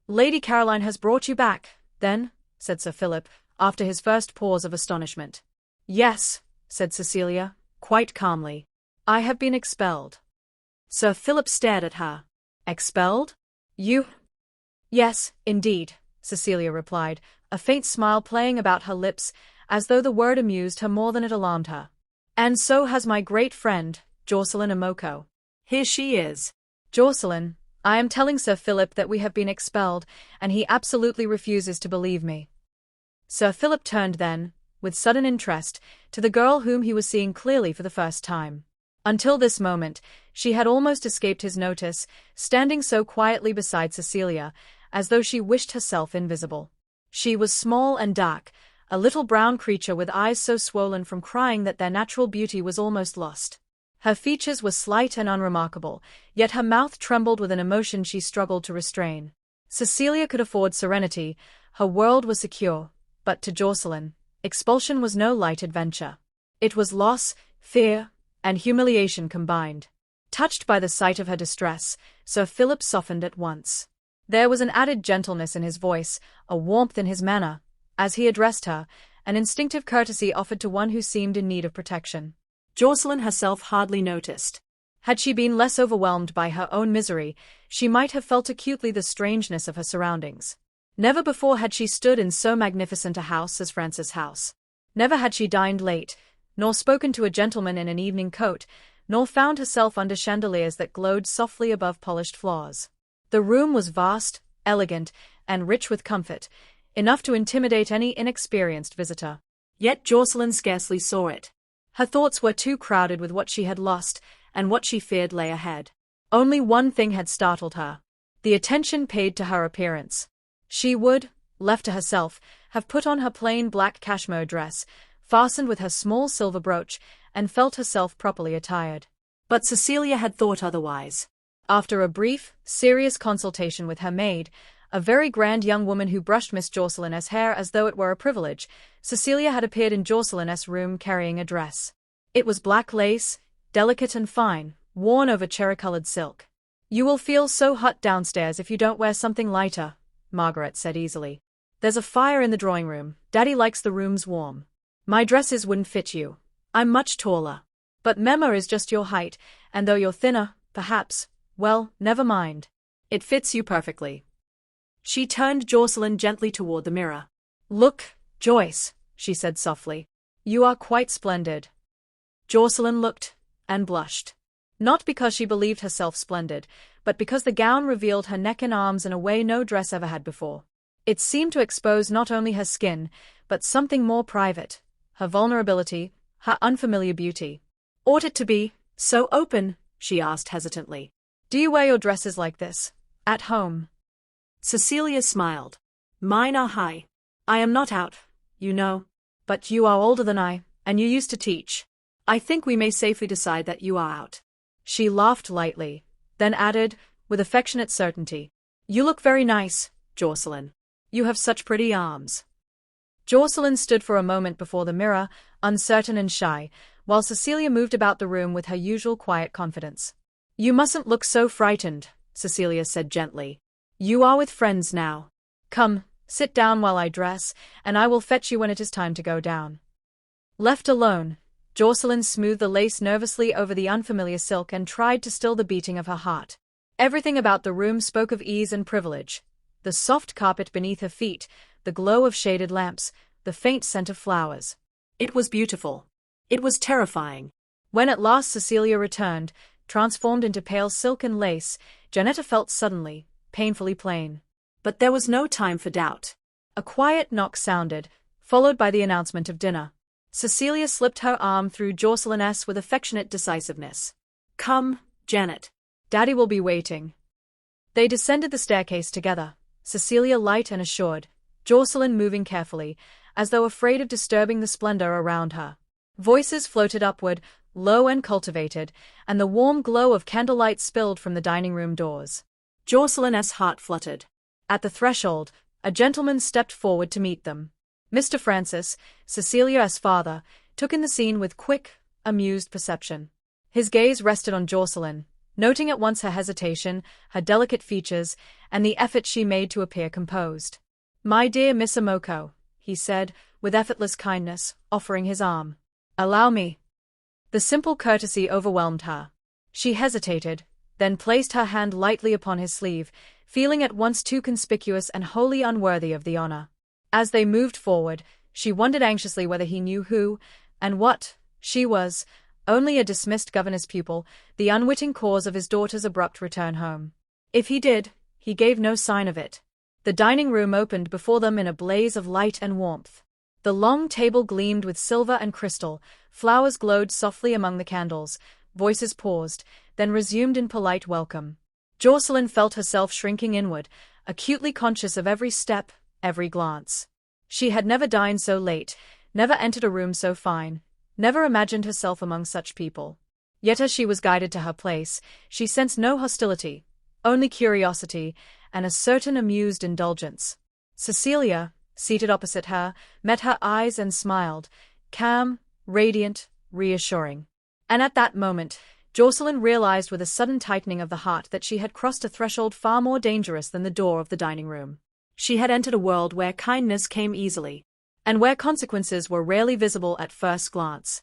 Lady Caroline has brought you back, then? Said Sir Philip, after his first pause of astonishment. Yes, said Cecilia, quite calmly. I have been expelled. Sir Philip stared at her. Expelled? You? Yes, indeed, Cecilia replied, a faint smile playing about her lips, as though the word amused her more than it alarmed her. And so has my great friend, Jocelyn Amoko. Here she is. Jocelyn, I am telling Sir Philip that we have been expelled, and he absolutely refuses to believe me. Sir Philip turned then, with sudden interest, to the girl whom he was seeing clearly for the first time. Until this moment, she had almost escaped his notice, standing so quietly beside Cecilia, as though she wished herself invisible. She was small and dark, a little brown creature with eyes so swollen from crying that their natural beauty was almost lost. Her features were slight and unremarkable, yet her mouth trembled with an emotion she struggled to restrain. Cecilia could afford serenity, her world was secure, but to Jocelyn, expulsion was no light adventure. It was loss, fear, and humiliation combined. Touched by the sight of her distress, Sir Philip softened at once. There was an added gentleness in his voice, a warmth in his manner, as he addressed her, an instinctive courtesy offered to one who seemed in need of protection. Jocelyn herself hardly noticed. Had she been less overwhelmed by her own misery, she might have felt acutely the strangeness of her surroundings. Never before had she stood in so magnificent a house as Francis' house. Never had she dined late, nor spoken to a gentleman in an evening coat, nor found herself under chandeliers that glowed softly above polished floors. The room was vast, elegant, and rich with comfort, enough to intimidate any inexperienced visitor. Yet Jocelyn scarcely saw it. Her thoughts were too crowded with what she had lost, and what she feared lay ahead. Only one thing had startled her: the attention paid to her appearance. She would, left to herself, have put on her plain black cashmere dress, fastened with her small silver brooch, and felt herself properly attired. But Cecilia had thought otherwise. After a brief, serious consultation with her maid, a very grand young woman who brushed Miss Jocelyn's hair as though it were a privilege, Cecilia had appeared in Jocelyn's room carrying a dress. It was black lace, delicate and fine, worn over cherry-colored silk. "You will feel so hot downstairs if you don't wear something lighter," Margaret said easily. "There's a fire in the drawing room. Daddy likes the rooms warm. My dresses wouldn't fit you. I'm much taller. But Memma is just your height, and though you're thinner, perhaps, well, never mind. It fits you perfectly." She turned Jocelyn gently toward the mirror. "Look, Joyce," she said softly. "You are quite splendid." Jocelyn looked, and blushed. Not because she believed herself splendid, but because the gown revealed her neck and arms in a way no dress ever had before. It seemed to expose not only her skin, but something more private, her vulnerability, her unfamiliar beauty. "Ought it to be so open?" she asked hesitantly. "Do you wear your dresses like this, at home?" Cecilia smiled. "Mine are high. I am not out, you know. But you are older than I, and you used to teach. I think we may safely decide that you are out." She laughed lightly, then added, with affectionate certainty, "You look very nice, Jocelyn. You have such pretty arms." Jocelyn stood for a moment before the mirror, uncertain and shy, while Cecilia moved about the room with her usual quiet confidence. "You mustn't look so frightened," Cecilia said gently. "You are with friends now. Come, sit down while I dress, and I will fetch you when it is time to go down." Left alone, Jocelyn smoothed the lace nervously over the unfamiliar silk and tried to still the beating of her heart. Everything about the room spoke of ease and privilege. The soft carpet beneath her feet, the glow of shaded lamps, the faint scent of flowers. It was beautiful. It was terrifying. When at last Cecilia returned, transformed into pale silk and lace, Janetta felt suddenly, painfully plain. But there was no time for doubt. A quiet knock sounded, followed by the announcement of dinner. Cecilia slipped her arm through Jocelyn's with affectionate decisiveness. "Come, Janet. Daddy will be waiting." They descended the staircase together, Cecilia light and assured, Jocelyn moving carefully, as though afraid of disturbing the splendor around her. Voices floated upward, low and cultivated, and the warm glow of candlelight spilled from the dining-room doors. Jocelyn's heart fluttered. At the threshold, a gentleman stepped forward to meet them. Mr. Francis, Cecilia's father, took in the scene with quick, amused perception. His gaze rested on Jocelyn, noting at once her hesitation, her delicate features, and the effort she made to appear composed. "My dear Miss Omoko," he said, with effortless kindness, offering his arm. "Allow me." The simple courtesy overwhelmed her. She hesitated, then placed her hand lightly upon his sleeve, feeling at once too conspicuous and wholly unworthy of the honor. As they moved forward, she wondered anxiously whether he knew who, and what, she was, only a dismissed governess pupil, the unwitting cause of his daughter's abrupt return home. If he did, he gave no sign of it. The dining room opened before them in a blaze of light and warmth. The long table gleamed with silver and crystal, flowers glowed softly among the candles, voices paused, then resumed in polite welcome. Jocelyn felt herself shrinking inward, acutely conscious of every step, every glance. She had never dined so late, never entered a room so fine, never imagined herself among such people. Yet as she was guided to her place, she sensed no hostility, only curiosity, and a certain amused indulgence. Cecilia, seated opposite her, met her eyes and smiled, calm, radiant, reassuring. And at that moment, Jocelyn realized with a sudden tightening of the heart that she had crossed a threshold far more dangerous than the door of the dining room. She had entered a world where kindness came easily, and where consequences were rarely visible at first glance.